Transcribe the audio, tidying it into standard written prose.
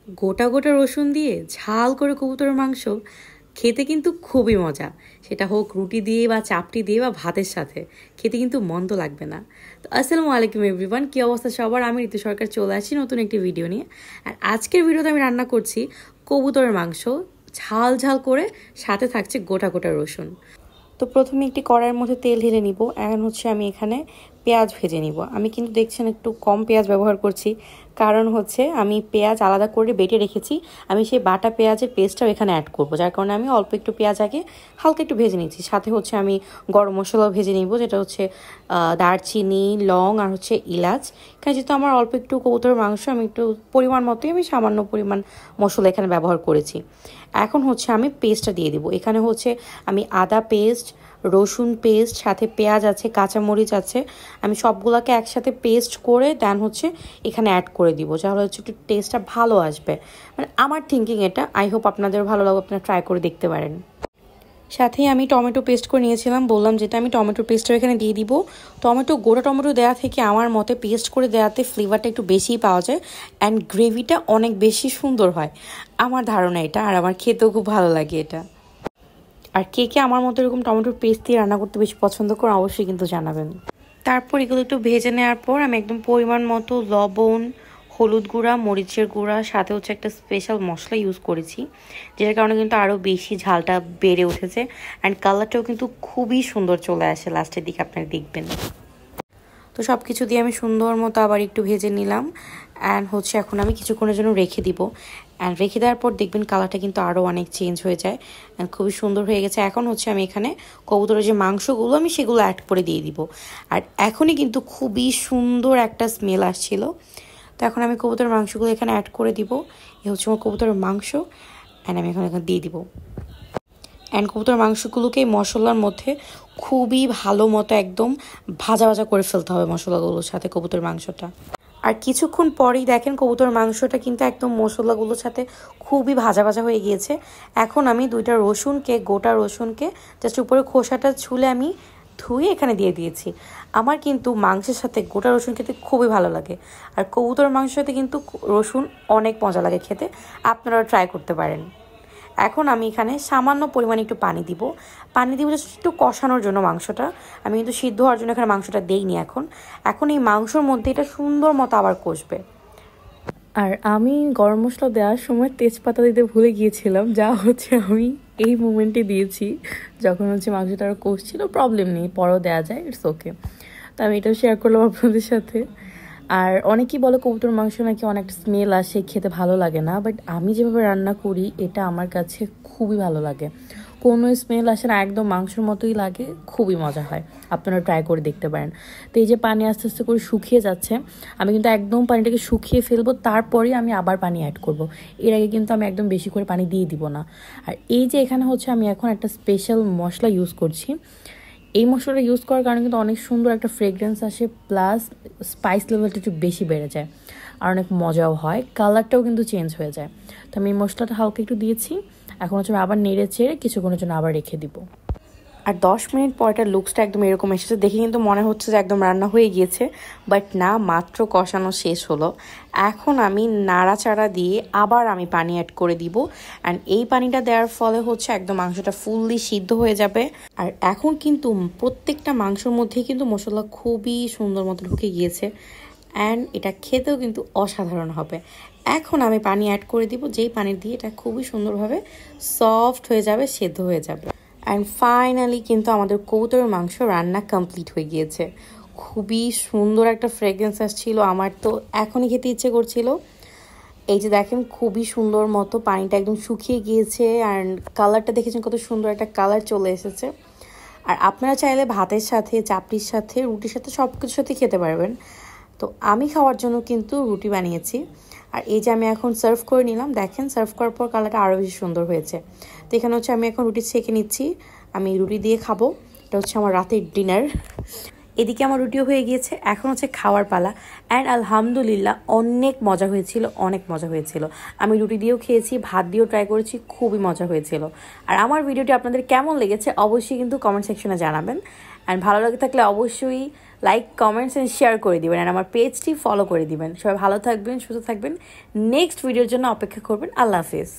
গোটা গোটা রসুন দিয়ে ঝাল করে কবুতরের মাংস খেতে কিন্তু খুবই মজা। সেটা হোক রুটি দিয়ে বা চাপটি দিয়ে বা ভাতের সাথে, খেতে কিন্তু মন্দ লাগবে না। তো আসসালামু আলাইকুম এভরিওয়ান, কী অবস্থা সবার? আমি ঋতু সরকার চলে আসি নতুন একটি ভিডিও নিয়ে। আর আজকের ভিডিওতে আমি রান্না করছি কবুতরের মাংস ঝাল ঝাল করে, সাথে থাকছে গোটা গোটা রসুন। তো প্রথমে একটি কড়াইয়ের মধ্যে তেল ঢেলে নিব। এখন আমি এখানে পেঁয়াজ ভেজে নিব। আমি কিন্তু দেখছেন একটু কম পেঁয়াজ ব্যবহার করছি, কারণ আমি পেঁয়াজ আলাদা করে বেটে রেখেছি। আমি সেই বাটা পেঁয়াজের পেস্টটাও এখানে অ্যাড করব, যার কারণে আমি অল্প একটু পেঁয়াজ আগে হালকা একটু ভেজে নিচ্ছি। সাথে আমি গরম মশলাও ভেজে নিব, যেটা দারচিনি, লং আর এলাচ। এখানে যেহেতু আমার অল্প একটু কবুতরের মাংস, আমি একটু পরিমাণ মতোই আমি সামান্য পরিমাণ মশলা এখানে ব্যবহার করেছি। এখন আমি পেস্টটা দিয়ে দিব। এখানে আমি আদা পেস্ট, রসুন পেস্ট, সাথে পেঁয়াজ আছে, কাঁচামরিচ আছে, আমি সবগুলোকে একসাথে পেস্ট করে দেন এখানে অ্যাড করে দিব, তাহলে একটু টেস্টটা ভালো আসবে। মানে আমার থিঙ্কিং এটা, আই হোপ আপনাদের ভালো লাগবে, আপনারা ট্রাই করে দেখতে পারেন। সাথে আমি টমেটো পেস্ট করে নিয়েছিলাম, বললাম যেটা আমি টমেটো পেস্টটা এখানে দিয়ে দিব। গোটা টমেটো দেওয়া থেকে আমার মতে পেস্ট করে দেওয়াতে ফ্লেভারটা একটু বেশিই পাওয়া যায় অ্যান্ড গ্রেভিটা অনেক বেশি সুন্দর হয়, আমার ধারণা এটা। আর আমার খেতেও খুব ভালো লাগে এটা। আর কে কে আমার মতো এরকম টমেটোর পেস্ট দিয়ে রান্না করতে বেশি পছন্দ করে অবশ্যই কিন্তু জানাবেন। তারপর এগুলো একটু ভেজে নেওয়ার পর আমি একদম পরিমাণ মতো লবণ, হলুদ গুঁড়া, মরিচের গুঁড়া, সাথে একটা স্পেশাল মশলা ইউজ করেছি, যেটার কারণে কিন্তু আরও বেশি ঝালটা বেড়ে উঠেছে অ্যান্ড কালারটাও কিন্তু খুবই সুন্দর চলে আসে লাস্টের দিকে, আপনারা দেখবেন। তো সব কিছু দিয়ে আমি সুন্দর মতো আবার একটু ভেজে নিলাম অ্যান্ড এখন আমি কিছুক্ষণের জন্য রেখে দিব। অ্যান্ড রেখে দেওয়ার পর দেখবেন কালারটা কিন্তু আরও অনেক চেঞ্জ হয়ে যায় অ্যান্ড খুবই সুন্দর হয়ে গেছে। এখন আমি এখানে কবুতরের যে মাংসগুলো আমি সেগুলো অ্যাড করে দিয়ে দিব। আর এখনই কিন্তু খুবই সুন্দর একটা স্মেল আসছিল। তো এখন আমি কবুতরের মাংসগুলো এখানে অ্যাড করে দিব। এ আমার কবুতরের মাংস অ্যান্ড আমি এখানে দিয়ে দিব। অ্যান্ড কবুতরের মাংসগুলোকে মশলার মধ্যে খুবই ভালো মতো একদম ভাজা ভাজা করে ফেলতে হবে মশলাগুলোর সাথে কবুতরের মাংসটা। আর কিছুক্ষণ পরেই দেখেন কবুতরের মাংসটা কিন্তু একদম মশলাগুলোর সাথে খুবই ভাজা ভাজা হয়ে গিয়েছে। এখন আমি গোটা রসুনকে জাস্ট উপরে খোসাটা ছুলে আমি ধুয়ে এখানে দিয়ে দিয়েছি। আমার কিন্তু মাংসের সাথে গোটা রসুন খেতে খুবই ভালো লাগে, আর কবুতরের মাংসের সাথে কিন্তু রসুন অনেক মজা লাগে খেতে, আপনারাও ট্রাই করতে পারেন। এখন আমি এখানে সামান্য পরিমাণে একটু পানি দিব জাস্ট একটু কষানোর জন্য মাংসটা। আমি কিন্তু সিদ্ধ হওয়ার জন্য এখানে মাংসটা দেইনি। এখন এই মাংসর মধ্যে এটা সুন্দর মতো আবার কষবে। আর আমি গরম মশলা দেওয়ার সময় তেজপাতা দিতে ভুলে গিয়েছিলাম, যা আমি এই মোমেন্টে দিয়েছি যখন মাংসটা আরও কষছিল। প্রবলেম নেই, পরেও দেওয়া যায়, ইটস ওকে। তো আমি এটাও শেয়ার করলাম আপনাদের সাথে। আর অনেকেই বলে কবুতর মাংস নাকি অনেক স্মেল আসে, খেতে ভালো লাগে না, বাট আমি যেভাবে রান্না করি এটা আমার কাছে খুবই ভালো লাগে, কোনো স্মেল আসে না, একদম মাংসের মতোই লাগে, খুবই মজা হয়। আপনারা ট্রাই করে দেখতে পারেন। তো এই যে পানি আস্তে আস্তে করে শুকিয়ে যাচ্ছে, আমি কিন্তু একদম পানিটাকে শুকিয়ে ফেলবো, তারপরেই আমি আবার পানি অ্যাড করব। এর আগে কিন্তু আমি একদম বেশি করে পানি দিয়ে দিব না। আর এই যে এখানে আমি এখন একটা স্পেশাল মশলা ইউজ করছি। এই মশলাটা ইউজ করার কারণে কিন্তু অনেক সুন্দর একটা ফ্রেগরেন্স আসে, প্লাস স্পাইস লেভেলটা একটু বেশি বেড়ে যায় আর অনেক মজাও হয়, কালারটাও কিন্তু চেঞ্জ হয়ে যায়। তো আমি এই মশলাটা হালকা একটু দিয়েছি। এখন আমি আবার নেড়ে চেড়ে কিছুক্ষণের জন্য আবার রেখে দিব। আর 10 মিনিট পর এটার লুকসটা একদম এরকম এসেছে, দেখে কিন্তু মনে হচ্ছে যে একদম রান্না হয়ে গিয়েছে, বাট না, মাত্র কষানো শেষ হলো। এখন আমি নাড়াচাড়া দিয়ে আবার আমি পানি অ্যাড করে দিব অ্যান্ড এই পানিটা দেওয়ার ফলে একদম মাংসটা ফুললি সিদ্ধ হয়ে যাবে। আর এখন কিন্তু প্রত্যেকটা মাংসের মধ্যেই কিন্তু মশলা খুবই সুন্দর মতো ঢুকে গিয়েছে অ্যান্ড এটা খেতেও কিন্তু অসাধারণ হবে। এখন আমি পানি অ্যাড করে দিব, যেই পানি দিয়ে এটা খুবই সুন্দরভাবে সফট হয়ে যাবে, সেদ্ধ হয়ে যাবে। অ্যান্ড ফাইনালি কিন্তু আমাদের কবুতরের মাংস রান্না কমপ্লিট হয়ে গিয়েছে। খুবই সুন্দর একটা ফ্রেগরেন্স আসছিল, আমার তো এখনই খেতে ইচ্ছে করছিল। এই যে দেখেন খুবই সুন্দর মতো পানিটা একদম শুকিয়ে গিয়েছে আর কালারটা দেখেছেন কত সুন্দর একটা কালার চলে এসেছে। আর আপনারা চাইলে ভাতের সাথে, চাপড়ির সাথে, রুটির সাথে সব কিছুর সাথে খেতে পারবেন। তো আমি খাওয়ার জন্য কিন্তু রুটি বানিয়েছি। আর এই যে আমি এখন সার্ভ করে নিলাম, দেখেন সার্ভ করার পর কালারটা আরও বেশি সুন্দর হয়েছে। তো এখানে আমি এখন রুটি ছেঁকে নিচ্ছি, আমি রুটি দিয়ে খাবো। এটা আমার রাতের ডিনার। এদিকে আমার রুটিও হয়ে গিয়েছে, এখন খাওয়ার পালা। অ্যান্ড আলহামদুলিল্লাহ অনেক মজা হয়েছিল, অনেক মজা হয়েছিল। আমি রুটি দিয়েও খেয়েছি, ভাত দিয়েও ট্রাই করেছি, খুবই মজা হয়েছিল। আর আমার ভিডিওটি আপনাদের কেমন লেগেছে অবশ্যই কিন্তু কমেন্ট সেকশনে জানাবেন। অ্যান্ড ভালো লাগে থাকলে অবশ্যই লাইক কমেন্টস অ্যান্ড শেয়ার করে দিবেন আর আমার পেজটি ফলো করে দিবেন। সবাই ভালো থাকবেন, সুস্থ থাকবেন। নেক্সট ভিডিওর জন্য অপেক্ষা করবেন। আল্লাহ হাফিজ।